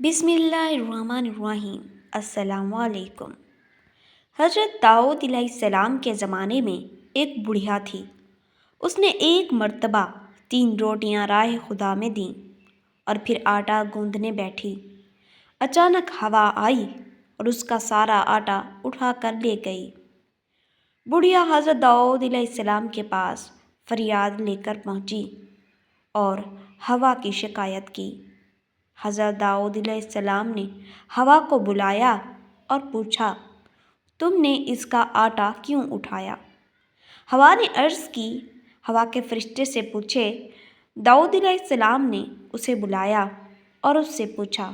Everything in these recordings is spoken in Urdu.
بسم اللہ الرحمن الرحیم۔ السلام علیکم۔ حضرت داؤد علیہ السلام کے زمانے میں ایک بڑھیا تھی۔ اس نے ایک مرتبہ 3 روٹیاں راہ خدا میں دیں اور پھر آٹا گوندھنے بیٹھی۔ اچانک ہوا آئی اور اس کا سارا آٹا اٹھا کر لے گئی۔ بڑھیا حضرت داؤد علیہ السلام کے پاس فریاد لے کر پہنچی اور ہوا کی شکایت کی۔ حضرت داؤد علیہ السلام نے ہوا کو بلایا اور پوچھا، تم نے اس کا آٹا کیوں اٹھایا؟ ہوا نے عرض کی، ہوا کے فرشتے سے پوچھے۔ داؤد علیہ السلام نے اسے بلایا اور اس سے پوچھا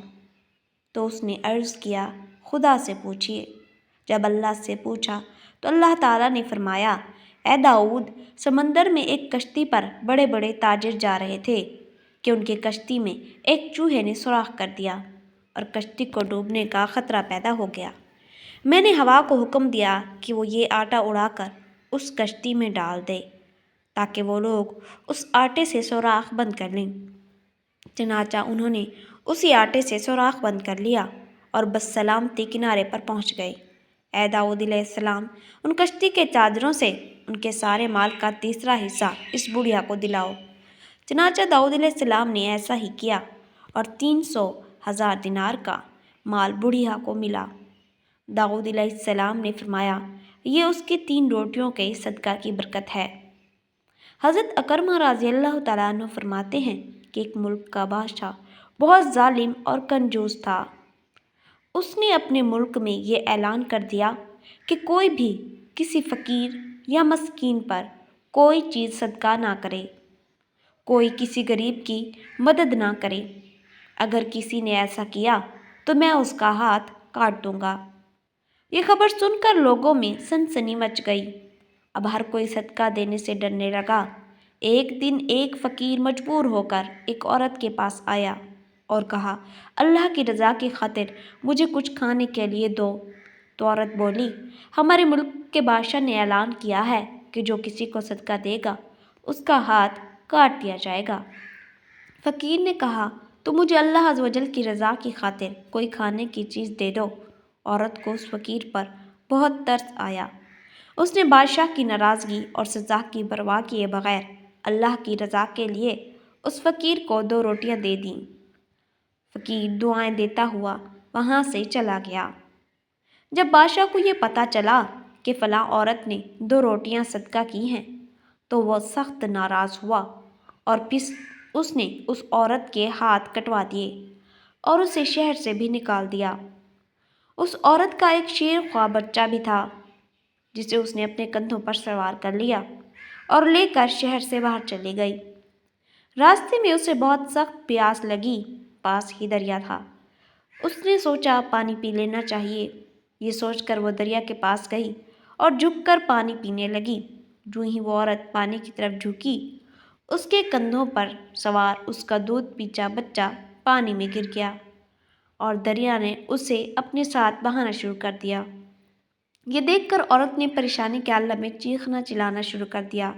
تو اس نے عرض کیا، خدا سے پوچھیے۔ جب اللہ سے پوچھا تو اللہ تعالیٰ نے فرمایا، اے داؤد، سمندر میں ایک کشتی پر بڑے بڑے تاجر جا رہے تھے کہ ان کی کشتی میں ایک چوہے نے سوراخ کر دیا اور کشتی کو ڈوبنے کا خطرہ پیدا ہو گیا۔ میں نے ہوا کو حکم دیا کہ وہ یہ آٹا اڑا کر اس کشتی میں ڈال دے تاکہ وہ لوگ اس آٹے سے سوراخ بند کر لیں۔ چنانچہ انہوں نے اسی آٹے سے سوراخ بند کر لیا اور بس سلامتی کنارے پر پہنچ گئے۔ اے داؤد علیہ السلام، ان کشتی کے تاجروں سے ان کے سارے مال کا تیسرا حصہ اس بڑھیا کو دلاؤ۔ چنانچہ داؤد علیہ السلام نے ایسا ہی کیا اور 300,000 دینار کا مال بڑھیا کو ملا۔ داؤد علیہ السلام نے فرمایا، یہ اس کی 3 روٹیوں کے صدقہ کی برکت ہے۔ حضرت اکرمہ رضی اللہ تعالیٰ عنہ فرماتے ہیں کہ ایک ملک کا بادشاہ بہت ظالم اور کنجوس تھا۔ اس نے اپنے ملک میں یہ اعلان کر دیا کہ کوئی بھی کسی فقیر یا مسکین پر کوئی چیز صدقہ نہ کرے، کوئی کسی غریب کی مدد نہ کرے۔ اگر کسی نے ایسا کیا تو میں اس کا ہاتھ کاٹ دوں گا۔ یہ خبر سن کر لوگوں میں سنسنی مچ گئی۔ اب ہر کوئی صدقہ دینے سے ڈرنے لگا۔ ایک دن ایک فقیر مجبور ہو کر ایک عورت کے پاس آیا اور کہا، اللہ کی رضا کی خاطر مجھے کچھ کھانے کے لیے دو۔ تو عورت بولی، ہمارے ملک کے بادشاہ نے اعلان کیا ہے کہ جو کسی کو صدقہ دے گا اس کا ہاتھ کاٹ دیا جائے گا۔ فقیر نے کہا، تو مجھے اللہ عز و جل کی رضا کی خاطر کوئی کھانے کی چیز دے دو۔ عورت کو اس فقیر پر بہت ترس آیا۔ اس نے بادشاہ کی ناراضگی اور سزا کی پرواہ کیے بغیر اللہ کی رضا کے لیے اس فقیر کو 2 روٹیاں دے دیں۔ فقیر دعائیں دیتا ہوا وہاں سے چلا گیا۔ جب بادشاہ کو یہ پتہ چلا کہ فلاں عورت نے 2 روٹیاں صدقہ کی ہیں تو وہ سخت ناراض ہوا اور پھر اس نے اس عورت کے ہاتھ کٹوا دیے اور اسے شہر سے بھی نکال دیا۔ اس عورت کا ایک شیر خواہ بچہ بھی تھا جسے اس نے اپنے کندھوں پر سوار کر لیا اور لے کر شہر سے باہر چلی گئی۔ راستے میں اسے بہت سخت پیاس لگی، پاس ہی دریا تھا۔ اس نے سوچا پانی پی لینا چاہیے۔ یہ سوچ کر وہ دریا کے پاس گئی اور جھک کر پانی پینے لگی۔ جو ہی وہ عورت پانی کی طرف جھکی، اس کے کندھوں پر سوار اس کا دودھ پیچا بچہ پانی میں گر گیا اور دریا نے اسے اپنے ساتھ بہانا شروع کر دیا۔ یہ دیکھ کر عورت نے پریشانی کے عالم میں چیخنا چلانا شروع کر دیا۔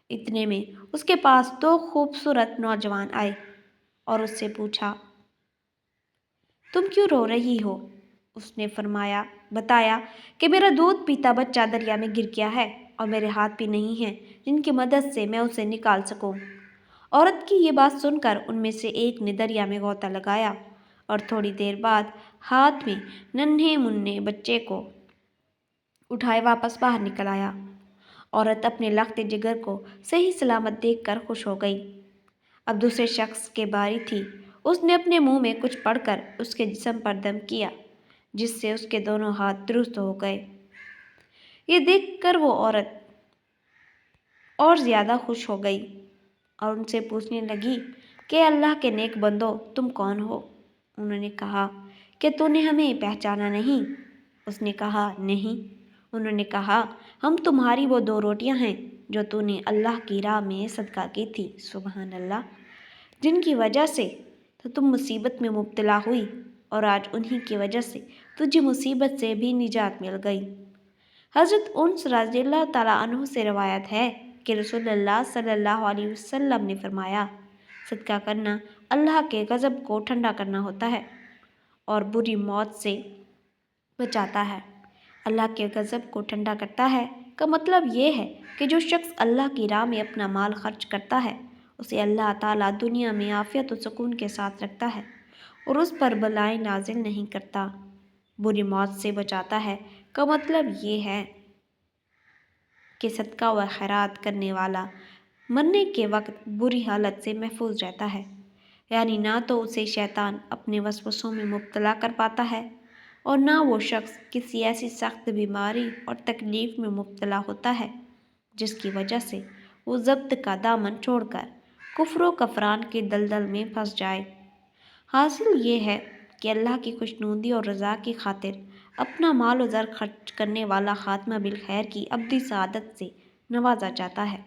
اتنے میں اس کے پاس 2 خوبصورت نوجوان آئے اور اس سے پوچھا، تم کیوں رو رہی ہو؟ اس نے بتایا کہ میرا دودھ پیتا بچہ دریا میں گر گیا ہے اور میرے ہاتھ بھی نہیں ہیں جن کی مدد سے میں اسے نکال سکوں۔ عورت کی یہ بات سن کر ان میں سے ایک نے دریا میں غوطہ لگایا اور تھوڑی دیر بعد ہاتھ میں ننھے منھے بچے کو اٹھائے واپس باہر نکل آیا۔ عورت اپنے لخت جگر کو صحیح سلامت دیکھ کر خوش ہو گئی۔ اب دوسرے شخص کی باری تھی۔ اس نے اپنے منہ میں کچھ پڑھ کر اس کے جسم پر دم کیا جس سے اس کے دونوں ہاتھ درست ہو گئے۔ یہ دیکھ کر وہ عورت اور زیادہ خوش ہو گئی اور ان سے پوچھنے لگی کہ اللہ کے نیک بندو، تم کون ہو؟ انہوں نے کہا کہ تو نے ہمیں پہچانا نہیں؟ اس نے کہا نہیں۔ انہوں نے کہا، ہم تمہاری وہ 2 روٹیاں ہیں جو تو نے اللہ کی راہ میں صدقہ کی تھی، سبحان اللہ، جن کی وجہ سے تو تم مصیبت میں مبتلا ہوئی اور آج انہی کی وجہ سے تجھے مصیبت سے بھی نجات مل گئی۔ حضرت انس رضی اللہ تعالیٰ عنہ سے روایت ہے کہ رسول اللہ صلی اللہ علیہ وسلم نے فرمایا، صدقہ کرنا اللہ کے غضب کو ٹھنڈا کرنا ہوتا ہے۔ اور بری موت سے بچاتا ہے۔ اللہ کے غضب کو ٹھنڈا کرتا ہے کا مطلب یہ ہے کہ جو شخص اللہ کی راہ میں اپنا مال خرچ کرتا ہے اسے اللہ تعالیٰ دنیا میں عافیت و سکون کے ساتھ رکھتا ہے اور اس پر بلائیں نازل نہیں کرتا۔ بری موت سے بچاتا ہے کا مطلب یہ ہے کہ صدقہ و خیرات کرنے والا مرنے کے وقت بری حالت سے محفوظ رہتا ہے، یعنی نہ تو اسے شیطان اپنے وسوسوں میں مبتلا کر پاتا ہے اور نہ وہ شخص کسی ایسی سخت بیماری اور تکلیف میں مبتلا ہوتا ہے جس کی وجہ سے وہ ضبط کا دامن چھوڑ کر کفر و کفران کے دلدل میں پھنس جائے۔ حاصل یہ ہے کہ اللہ کی خوشنودی اور رضا کی خاطر اپنا مال و زر خرچ کرنے والا خاتمہ بالخیر کی ابدی سعادت سے نوازا جاتا ہے۔